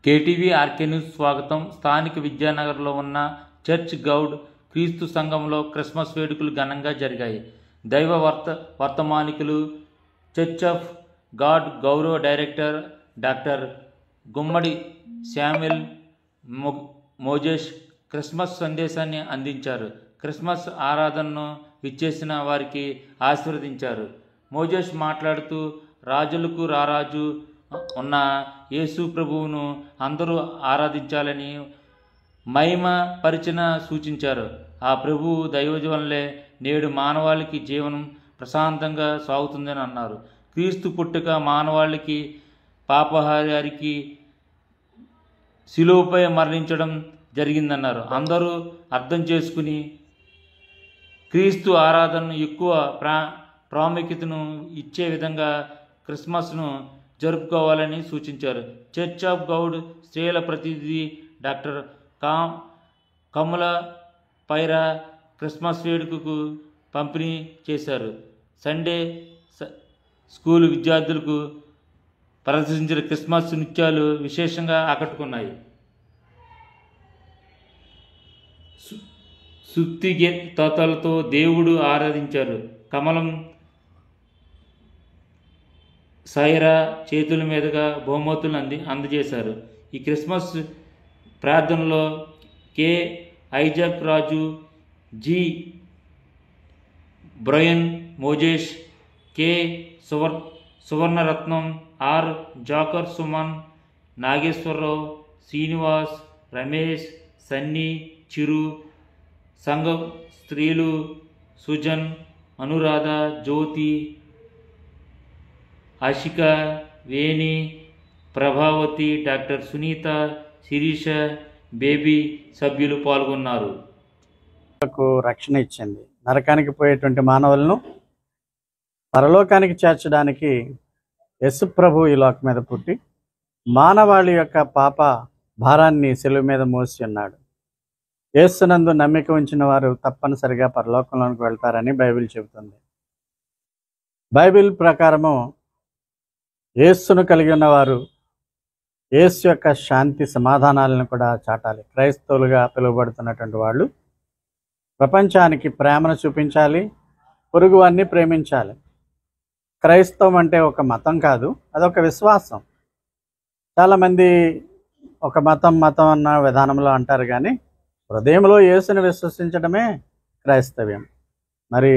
KTV RK news స్వాగతం. స్థానిక విద్యానగర్లో ఉన్న చర్చ్ గౌడ్ క్రీస్తు సంఘంలో క్రిస్మస్ వేడుకలు ఘనంగా జరిగాయి. దైవ వర్తమానికులు, చర్చ్ ఆఫ్ గాడ్ గౌరవ డైరెక్టర్ డాక్టర్ గుమ్మడి శామ్యుల్ మోజేష్ క్రిస్మస్ సందేశాన్ని అందించారు. క్రిస్మస్ ఆరాధనను విచ్చేసిన వారికి ఆశీర్వదించారు. మోజేష్ మాట్లాడుతూ, రాజులకు రారాజు ఉన్న యేసు ప్రభువును అందరూ ఆరాధించాలని మహిమ పరిచన సూచించారు. ఆ ప్రభువు దైవజం వల్లే నేడు మానవాళికి జీవనం ప్రశాంతంగా సాగుతుందని అన్నారు. క్రీస్తు పుట్టుక మానవాళికి పాపహారికి శిలువపై మరణించడం జరిగిందన్నారు. అందరూ అర్థం చేసుకుని క్రీస్తు ఆరాధనను ఎక్కువ ప్రాముఖ్యతను ఇచ్చే విధంగా క్రిస్మస్ను జరుపుకోవాలని సూచించారు. చర్చ్ ఆఫ్ గౌడ్ స్త్రీల ప్రతినిధి డాక్టర్ కమల పైరా క్రిస్మస్ వేడుకకు పంపిణీ చేశారు. సండే స్కూల్ విద్యార్థులకు ప్రదర్శించిన క్రిస్మస్ నృత్యాలు విశేషంగా ఆకట్టుకున్నాయి. సుత్తి తోతలతో దేవుడు ఆరాధించారు. కమలం సైరా చేతుల మీదుగా బహుమతులు అందజేశారు. ఈ క్రిస్మస్ ప్రార్థనలో K Isaac Raju, G Brian Mojesh, K Suvarnaratnam, R Jakar Suman, Nageswararao, Srinivas, Ramesh, Sunny, Chiru, సంఘ స్త్రీలు సుజన్, అనురాధ, జ్యోతి, ఆశిక, వేణి, ప్రభావతి, డాక్టర్ సునీత, శిరీష, బేబీ సభ్యులు పాల్గొన్నారు. రక్షణ ఇచ్చింది. నరకానికి పోయేటువంటి మానవులను పరలోకానికి చేర్చడానికి యేసు ప్రభు ఈ లోకం మీద పుట్టి మానవాళి యొక్క పాప భారాన్ని శిలువ మీద మోసి ఉన్నాడు. యేసునందు నమ్మిక ఉంచిన వారు తప్పనిసరిగా పరలోకంలోనికి వెళ్తారని బైబిల్ చెబుతుంది. బైబిల్ ప్రకారము యేసును కలిగి ఉన్నవారు యేసు యొక్క శాంతి సమాధానాలను కూడా చాటాలి. క్రైస్తవులుగా పిలువబడుతున్నటువంటి వాళ్ళు ప్రపంచానికి ప్రేమను చూపించాలి, పొరుగువాన్ని ప్రేమించాలి. క్రైస్తవం అంటే ఒక మతం కాదు, అదొక విశ్వాసం. చాలామంది ఒక మతం అన్న విధానంలో అంటారు, కానీ హృదయంలో యేసుని విశ్వసించడమే క్రైస్తవ్యం. మరి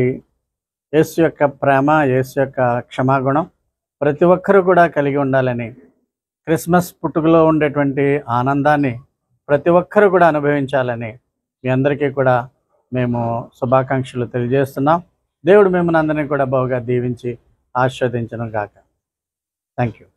యేసు యొక్క ప్రేమ, యేసు యొక్క క్షమాగుణం ప్రతి ఒక్కరూ కూడా కలిగి ఉండాలని, క్రిస్మస్ పుట్టుకలో ఉండేటువంటి ఆనందాన్ని ప్రతి ఒక్కరూ కూడా అనుభవించాలని మీ అందరికీ కూడా మేము శుభాకాంక్షలు తెలియజేస్తున్నాం. దేవుడు మిమ్మల్ని అందరినీ కూడా బాగా దీవించి ఆశీర్వదించను గాక. Thank you.